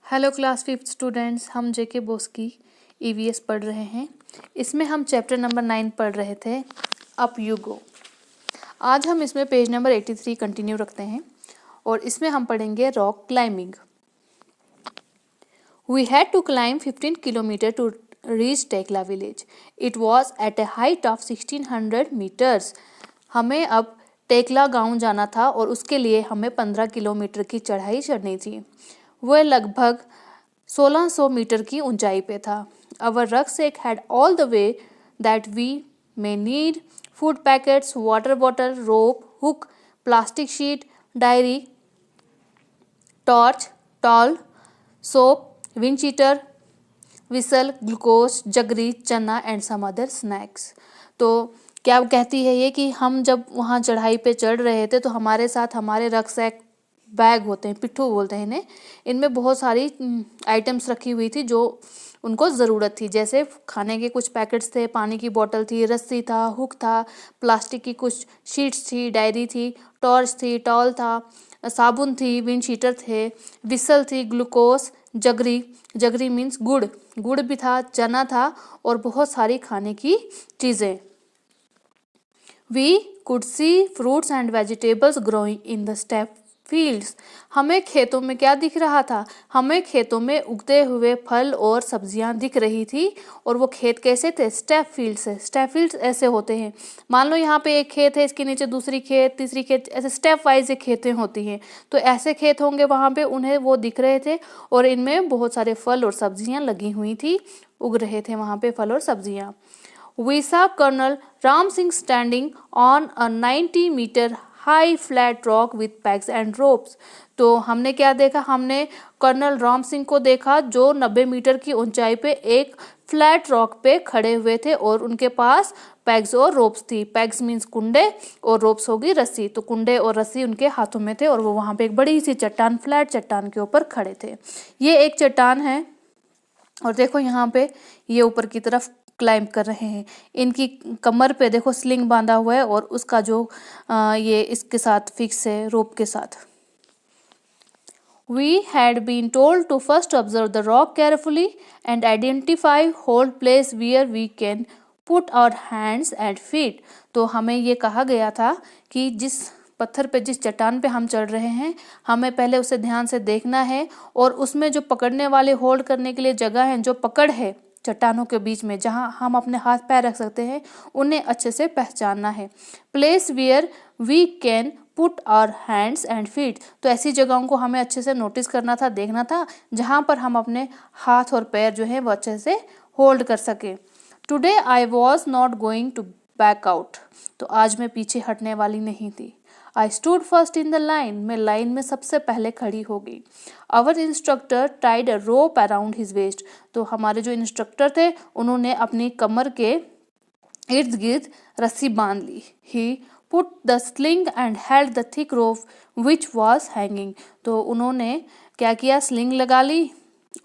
Hello class fifth students, हम जेके बोस की EVS पढ़ रहे हैं। इसमें हम चैप्टर नंबर 9 पढ़ रहे थे, अप यू गो। आज हम इसमें पेज नंबर 83 कंटिन्यू रखते हैं और इसमें हम पढ़ेंगे rock climbing. We had to climb 15 kilometre to reach Tekla village. It was at a height of 1600 metres. हमें अब टेकला गांव जाना था और उसके लिए हमें 15 किलोमीटर की चढ़ाई चढ़नी थी। वह लगभग 1600 मीटर की ऊंचाई पे था। Our rucksack had all the way that we may need: food packets, water bottle, rope, hook, plastic sheet, diary, torch, towel, soap, wind cheater, whistle, glucose, जगरी, चना एंड सम अदर स्नैक्स। तो क्या कहती है ये कि हम जब वहाँ चढ़ाई पे चढ़ रहे थे तो हमारे साथ हमारे रक्सैक बैग होते हैं, पिट्ठू बोलते हैं इन्हें, इनमें बहुत सारी आइटम्स रखी हुई थी जो उनको ज़रूरत थी। जैसे खाने के कुछ पैकेट्स थे, पानी की बोतल थी, रस्सी था, हुक था, प्लास्टिक की कुछ शीट्स थी, डायरी थी, टॉर्च थी, टॉल था, साबुन थी, विंड शीटर थे, विसल थी, ग्लूकोज, जगरी, जगरी मीन्स गुड़, गुड़ भी था, चना था और बहुत सारी खाने की चीज़ें। We could see fruits and vegetables growing in the steppe fields. हमें खेतों में क्या दिख रहा था? हमें खेतों में उगते हुए फल और सब्जियां दिख रही थी। और वो खेत कैसे थे? स्टेप फील्ड से। स्टेप फील्ड ऐसे होते हैं, मान लो यहाँ पे एक खेत है, इसके नीचे दूसरी खेत, तीसरी खेत, ऐसे स्टेप वाइज ये खेतें होती हैं। तो ऐसे खेत होंगे वहाँ पे, उन्हें वो दिख रहे थे और इनमें बहुत सारे फल और सब्जियां लगी हुई थी, उग रहे थे वहाँ पे फल और सब्जियां। We saw Colonel Ram Singh standing on a 90-meter high flat rock with pegs and ropes. तो हमने क्या देखा? हमने कर्नल राम सिंह को देखा जो 90 मीटर की ऊंचाई पे एक फ्लैट रॉक पे खड़े हुए थे और उनके पास पैग्स और रोप्स थी। पैग्स मीन्स कुंडे और रोप्स होगी रस्सी। तो कुंडे और रस्सी उनके हाथों में थे और वो वहाँ पे एक बड़ी सी चट्टान, फ्लैट चट्टान के ऊपर खड़े थे। ये एक चट्टान है और देखो यहाँ पे ये ऊपर की तरफ क्लाइंब कर रहे हैं। इनकी कमर पे देखो स्लिंग बांधा हुआ है और उसका जो ये इसके साथ फिक्स है रोप के साथ। We had been told to first observe the rock carefully and identify hold place where we can put our hands and feet. तो हमें ये कहा गया था कि जिस पत्थर पे, जिस चट्टान पे हम चढ़ रहे हैं, हमें पहले उसे ध्यान से देखना है और उसमें जो पकड़ने वाले, होल्ड करने के लिए जगह है, जो पकड़ है चट्टानों के बीच में जहां हम अपने हाथ पैर रख सकते हैं, उन्हें अच्छे से पहचानना है। Place where we can put our hands and feet. तो ऐसी जगहों को हमें अच्छे से नोटिस करना था, देखना था, जहां पर हम अपने हाथ और पैर जो है वो अच्छे से होल्ड कर सके। Today I was not going to back out. तो आज मैं पीछे हटने वाली नहीं थी। I stood first in the line. मैं लाइन में सबसे पहले खड़ी हो गई। Our instructor tied a rope around his waist. तो हमारे जो इंस्ट्रक्टर थे उन्होंने अपनी कमर के इर्द गिर्द रस्सी बांध ली। He put the sling and held the thick rope which was hanging. तो उन्होंने क्या किया? स्लिंग लगा ली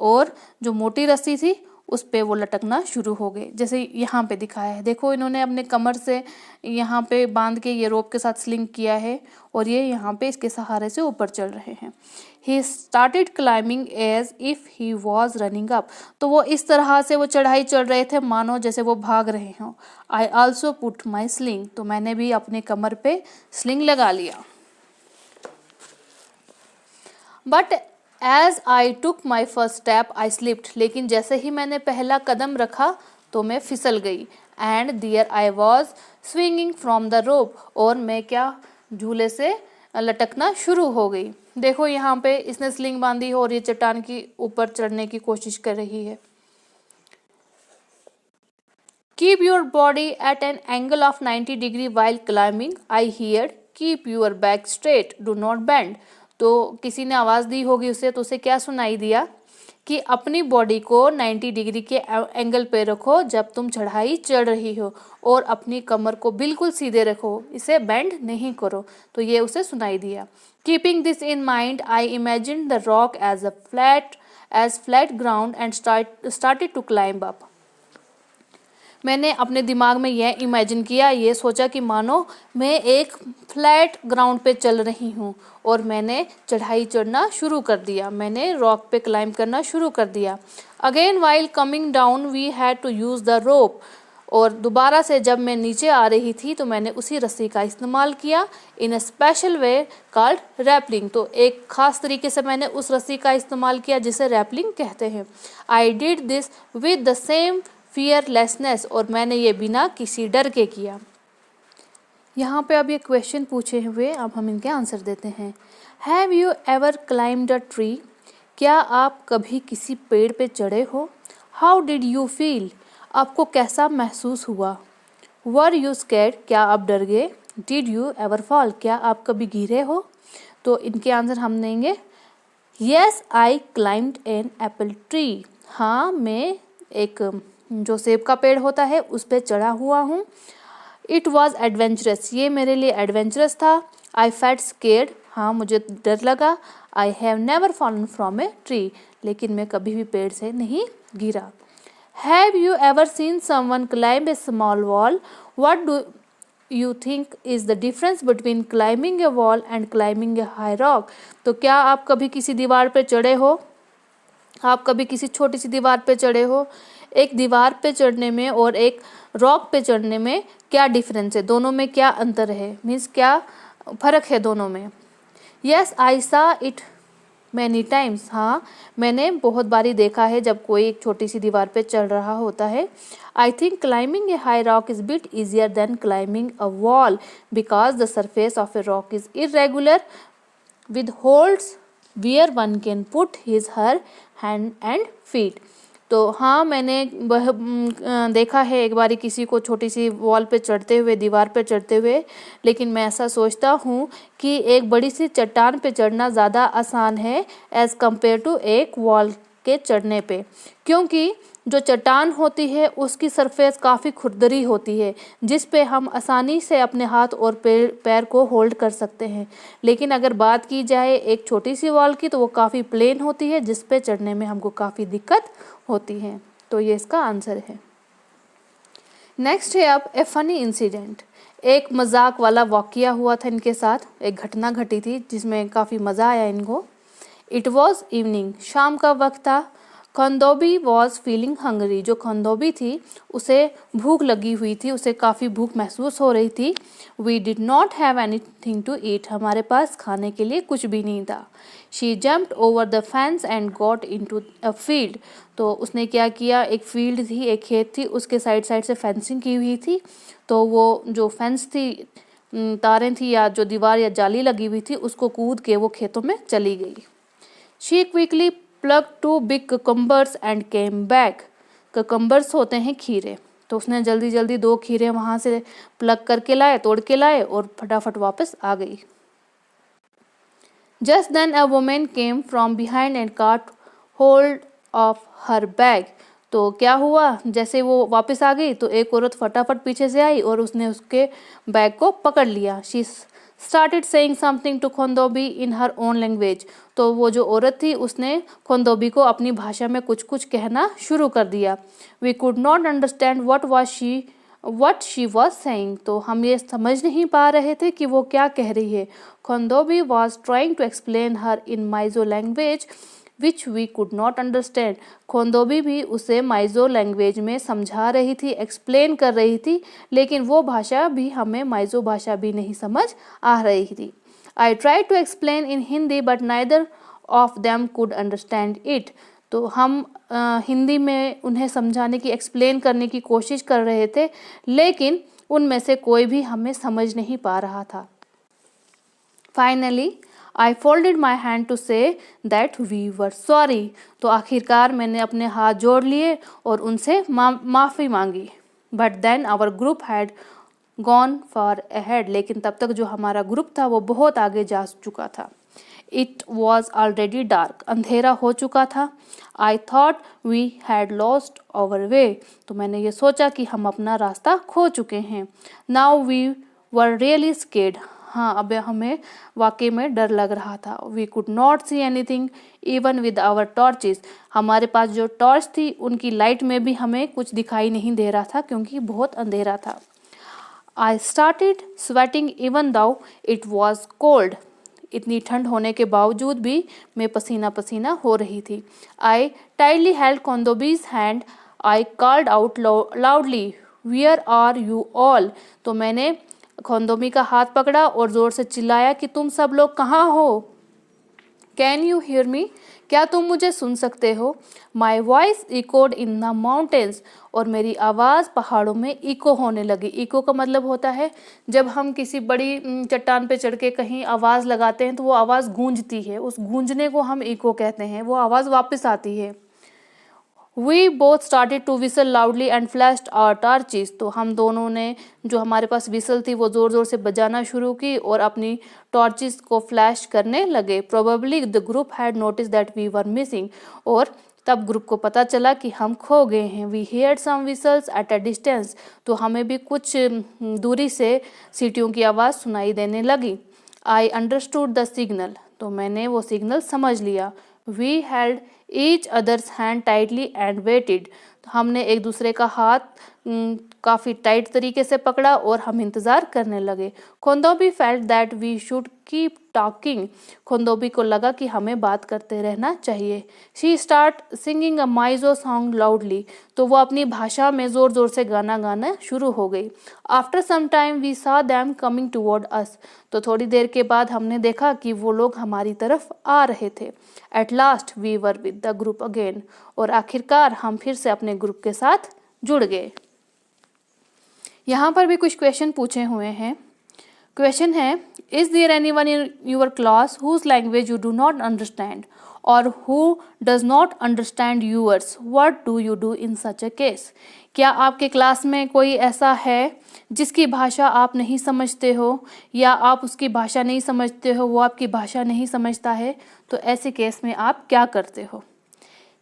और जो मोटी रस्सी थी उस पे वो लटकना शुरू हो गए, जैसे यहाँ पे दिखाया है। देखो इन्होंने अपने कमर से यहाँ पे बांध के ये रोप के साथ स्लिंग किया है और ये यहाँ पे इसके सहारे से ऊपर चल रहे हैं। He started climbing as if he was running up. तो वो इस तरह से वो चढ़ाई चढ़ रहे थे मानो जैसे वो भाग रहे हों। I also put my sling. तो मैंने भी अपने कमर पे स्लिंग लगा लिया। But as I took my first step I slipped. लेकिन जैसे ही मैंने पहला कदम रखा तो मैं फिसल गई। And there I was swinging from the rope. और मैं क्या? झूले से लटकना शुरू हो गई। देखो यहाँ पे इसने स्लिंग बांधी हो और ये चट्टान की ऊपर चढ़ने की कोशिश कर रही है। Keep your body at an angle of 90 degree while climbing. I heard. Keep your back straight. Do not bend. तो किसी ने आवाज़ दी होगी उसे, तो उसे क्या सुनाई दिया कि अपनी बॉडी को 90 डिग्री के एंगल पे रखो जब तुम चढ़ाई चढ़ रही हो और अपनी कमर को बिल्कुल सीधे रखो, इसे बेंड नहीं करो। तो ये उसे सुनाई दिया। Keeping this in mind I imagine the rock as flat ground and started to climb up. मैंने अपने दिमाग में यह इमेजिन किया, ये सोचा कि मानो मैं एक फ्लैट ग्राउंड पे चल रही हूँ और मैंने चढ़ाई चढ़ना शुरू कर दिया, मैंने रॉक पे क्लाइंब करना शुरू कर दिया। Again while coming down we had to use the rope, और दोबारा से जब मैं नीचे आ रही थी तो मैंने उसी रस्सी का इस्तेमाल किया, in a special way called rappelling. तो एक ख़ास तरीके से मैंने उस रस्सी का इस्तेमाल किया जिसे रैपलिंग कहते हैं। I did this with the same fearlessness, और मैंने ये बिना किसी डर के किया। यहाँ पे अब ये क्वेश्चन पूछे हुए, अब हम इनके आंसर देते हैं। Have you ever climbed a tree, क्या आप कभी किसी पेड़ पे चढ़े हो? हाउ डिड यू फील, आपको कैसा महसूस हुआ? वर यू स्कैर्ड, क्या आप डर गए? डिड यू एवर फॉल, क्या आप कभी गिरे हो? तो इनके आंसर हम देंगे। Yes I climbed an apple tree, हाँ मैं एक जो सेब का पेड़ होता है उस पे चढ़ा हुआ हूँ। इट वॉज एडवेंचरस, ये मेरे लिए एडवेंचरस था। आई फेल्ट स्केर्ड, हाँ मुझे डर लगा। I have never fallen from a tree, लेकिन मैं कभी भी पेड़ से नहीं गिरा। Have you ever seen someone climb A small wall, what do you think is the difference between climbing A wall and climbing A high rock? तो क्या आप कभी किसी दीवार पे चढ़े हो, आप कभी किसी छोटी सी दीवार पे चढ़े हो? एक दीवार पे चढ़ने में और एक रॉक पे चढ़ने में क्या डिफरेंस है, दोनों में क्या अंतर है, मीन्स क्या फ़र्क है दोनों में? यस आई सा इट मैनी टाइम्स, हाँ मैंने बहुत बारी देखा है जब कोई एक छोटी सी दीवार पे चढ़ रहा होता है। I think climbing A high rock is bit easier than climbing a wall because the surface of a rock is irregular with holes where one can put his her hand and feet। तो हाँ मैंने देखा है एक बारी किसी को छोटी सी वॉल पे चढ़ते हुए, दीवार पे चढ़ते हुए, लेकिन मैं ऐसा सोचता हूँ कि एक बड़ी सी चट्टान पे चढ़ना ज़्यादा आसान है एज़ कम्पेयर टू एक वॉल के चढ़ने पे, क्योंकि जो चट्टान होती है उसकी सरफेस काफ़ी खुरदरी होती है जिस पे हम आसानी से अपने हाथ और पैर को होल्ड कर सकते हैं। लेकिन अगर बात की जाए एक छोटी सी वॉल की तो वो काफ़ी प्लेन होती है जिस पे चढ़ने में हमको काफ़ी दिक्कत होती है। तो ये इसका आंसर है। नेक्स्ट है अब ए फनी इंसिडेंट, एक मजाक वाला वाक़या हुआ था इनके साथ, एक घटना घटी थी जिसमें काफ़ी मज़ा आया इनको। इट वॉज इवनिंग, शाम का वक्त था। खंदोबी वॉज फीलिंग हंगरी, जो खंदोबी थी उसे भूख लगी हुई थी, उसे काफ़ी भूख महसूस हो रही थी। We did not have anything to eat, हमारे पास खाने के लिए कुछ भी नहीं था। She jumped over the fence and got into a field, तो उसने क्या किया, एक फील्ड थी, एक खेत थी, उसके साइड साइड से फेंसिंग की हुई थी, तो वो जो फेंस थी, तारें थी या जो दीवार या जाली लगी हुई थी, उसको कूद के वो खेतों में चली गई। She quickly plucked 2 big cucumbers and came back। cucumbers होते हैं खीरे, तो उसने जल्दी जल्दी 2 खीरे वहाँ से प्लग करके लाए, तोड़ के लाए और फटाफट वापस आ गई। Just then a woman came from behind and caught hold of her bag। तो क्या हुआ, जैसे वो वापस आ गई तो एक औरत फटाफट पीछे से आई और उसने उसके बैग को पकड़ लिया। She started saying something to खोंदोबी in her own language। तो वो जो औरत थी उसने खोंदोबी को अपनी भाषा में कुछ कुछ कहना शुरू कर दिया। We could not understand what she was saying। तो हम ये समझ नहीं पा रहे थे कि वो क्या कह रही है। खोंदोबी was trying to explain her in MyJio language which we could not understand। खोंदोबी भी उसे माइजो लैंग्वेज में समझा रही थी, एक्सप्लेन कर रही थी, लेकिन वो भाषा भी हमें माइजो भाषा भी नहीं समझ आ रही थी। I tried to explain in Hindi but neither of them could understand it। तो हम हिंदी में उन्हें समझाने की, एक्सप्लेन करने की कोशिश कर रहे थे, लेकिन उनमें से कोई भी हमें समझ नहीं पा रहा था। Finally I folded my hand to say that we were sorry. तो आखिरकार मैंने अपने हाथ जोड़ लिए और उनसे माफ़ी मांगी। But then our group had gone far ahead. लेकिन तब तक जो हमारा ग्रुप था वो बहुत आगे जा चुका था। It was already dark. अंधेरा हो चुका था। I thought we had lost our way. तो मैंने ये सोचा कि हम अपना रास्ता खो चुके हैं। Now we were really scared. हाँ, अब हमें वाकई में डर लग रहा था। We could not see anything even with our torches. हमारे पास जो टॉर्च थी उनकी लाइट में भी हमें कुछ दिखाई नहीं दे रहा था क्योंकि बहुत अंधेरा था। I started sweating even though it was cold. इतनी ठंड होने के बावजूद भी मैं पसीना पसीना हो रही थी। I tightly held Khondobi's hand. I called out loudly, where are you all. तो मैंने खोंदोमी का हाथ पकड़ा और जोर से चिल्लाया कि तुम सब लोग कहाँ हो। Can you hear me? क्या तुम मुझे सुन सकते हो? My voice echoed in the mountains. और मेरी आवाज़ पहाड़ों में इको होने लगी। इको का मतलब होता है जब हम किसी बड़ी चट्टान पे चढ़ के कहीं आवाज़ लगाते हैं तो वो आवाज़ गूंजती है, उस गूंजने को हम इको कहते हैं, वो आवाज़ वापस आती है। We both started to whistle loudly and flashed our torches। तो हम दोनों ने, जो हमारे पास विसल थी वो ज़ोर ज़ोर से बजाना शुरू की और अपनी टॉर्चेस को फ्लैश करने लगे। Probably the group had noticed that we were missing। और तब ग्रुप को पता चला कि हम खो गए हैं। We heard some whistles at a distance। तो हमें भी कुछ दूरी से सीटियों की आवाज़ सुनाई देने लगी। I understood the signal। तो मैंने वो सिग्नल समझ लिया। We held each other's hand tightly and waited। तो हमने एक दूसरे का हाथ काफ़ी टाइट तरीके से पकड़ा और हम इंतज़ार करने लगे। Khondobi felt that we should keep talking. Khondobi को लगा कि हमें बात करते रहना चाहिए। She start singing a Mizo song loudly. तो वो अपनी भाषा में ज़ोर ज़ोर से गाना गाना शुरू हो गई। After some time we saw them coming toward us. तो थोड़ी देर के बाद हमने देखा कि वो लोग हमारी तरफ आ रहे थे। At last we were with the group again. और आखिरकार हम फिर से अपने ग्रुप के साथ जुड़ गए। यहाँ पर भी कुछ क्वेश्चन पूछे हुए हैं। क्वेश्चन है, is there anyone in your class whose language you do not understand और who does not understand yours? What do you do in such a case? क्या आपके क्लास में कोई ऐसा है जिसकी भाषा आप नहीं समझते हो या आप उसकी भाषा नहीं समझते हो, वो आपकी भाषा नहीं समझता है, तो ऐसे केस में आप क्या करते हो?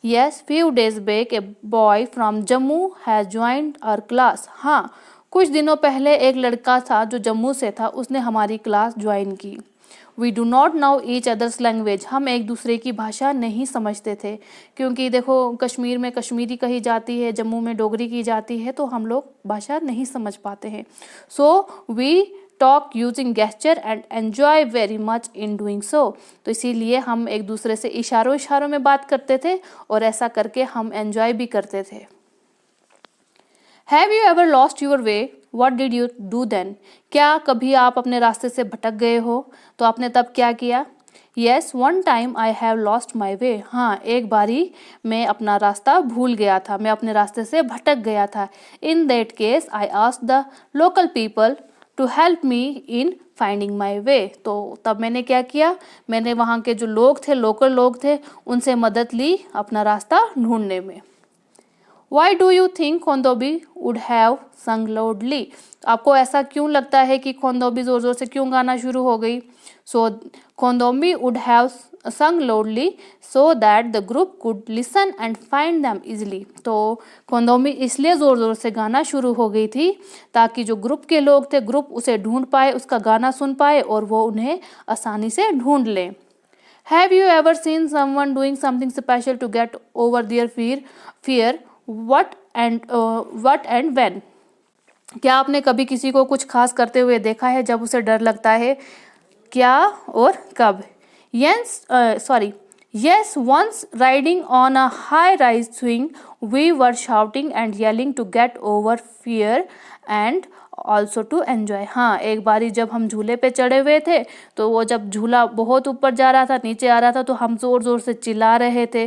Yes, few days back a boy from Jammu has joined our class। हाँ, कुछ दिनों पहले एक लड़का था जो जम्मू से था, उसने हमारी क्लास ज्वाइन की। We do not know each other's language। हम एक दूसरे की भाषा नहीं समझते थे क्योंकि देखो कश्मीर में कश्मीरी कही जाती है, जम्मू में डोगरी की जाती है, तो हम लोग भाषा नहीं समझ पाते हैं। So we talk using gesture and enjoy very much in doing so. तो इसीलिए हम एक दूसरे से इशारों में बात करते थे और ऐसा करके हम एन्जॉय भी करते थे। Have you ever lost your way? What did you do then? क्या कभी आप अपने रास्ते से भटक गए हो? तो आपने तब क्या किया? Yes, one time I have lost my way. हाँ, एक बारी मैं अपना रास्ता भूल गया था, मैं अपने रास्ते से भटक गया था। In that case I asked the local people to help me in finding my way. तो तब मैंने क्या किया, मैंने वहाँ के जो लोग थे, लोकल लोग थे, उनसे मदद ली अपना रास्ता ढूंढने में। Why do you think खोंदोबी would have sung loudly? आपको ऐसा क्यों लगता है कि खोंदोबी जोर जोर से क्यों गाना शुरू हो गई? So खोंदोबी would have sung loudly so that the group could listen and find them easily। तो खोंदोबी इसलिए जोर जोर से गाना शुरू हो गई थी ताकि जो ग्रुप के लोग थे, ग्रुप उसे ढूंढ पाए, उसका गाना सुन पाए और वो उन्हें आसानी से ढूंढ लें। Have you ever seen someone doing something special to get over their fear? What and when? क्या आपने कभी किसी को कुछ खास करते हुए देखा है जब उसे डर लगता है? क्या और कब? Yes, once riding on a high-rise swing, we were shouting and yelling to get over fear and also to enjoy. हाँ, एक बारी जब हम झूले पे चढ़े हुए थे तो वो जब झूला बहुत ऊपर जा रहा था, नीचे आ रहा था, तो हम ज़ोर ज़ोर से चिल्ला रहे थे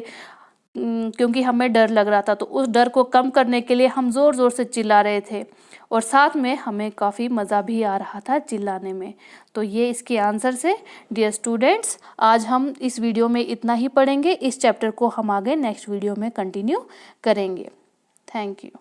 क्योंकि हमें डर लग रहा था। तो उस डर को कम करने के लिए हम ज़ोर ज़ोर से चिल्ला रहे थे और साथ में हमें काफ़ी मज़ा भी आ रहा था चिल्लाने में। तो ये इसके आंसर से। डियर स्टूडेंट्स, आज हम इस वीडियो में इतना ही पढ़ेंगे। इस चैप्टर को हम आगे नेक्स्ट वीडियो में कंटिन्यू करेंगे। Thank you.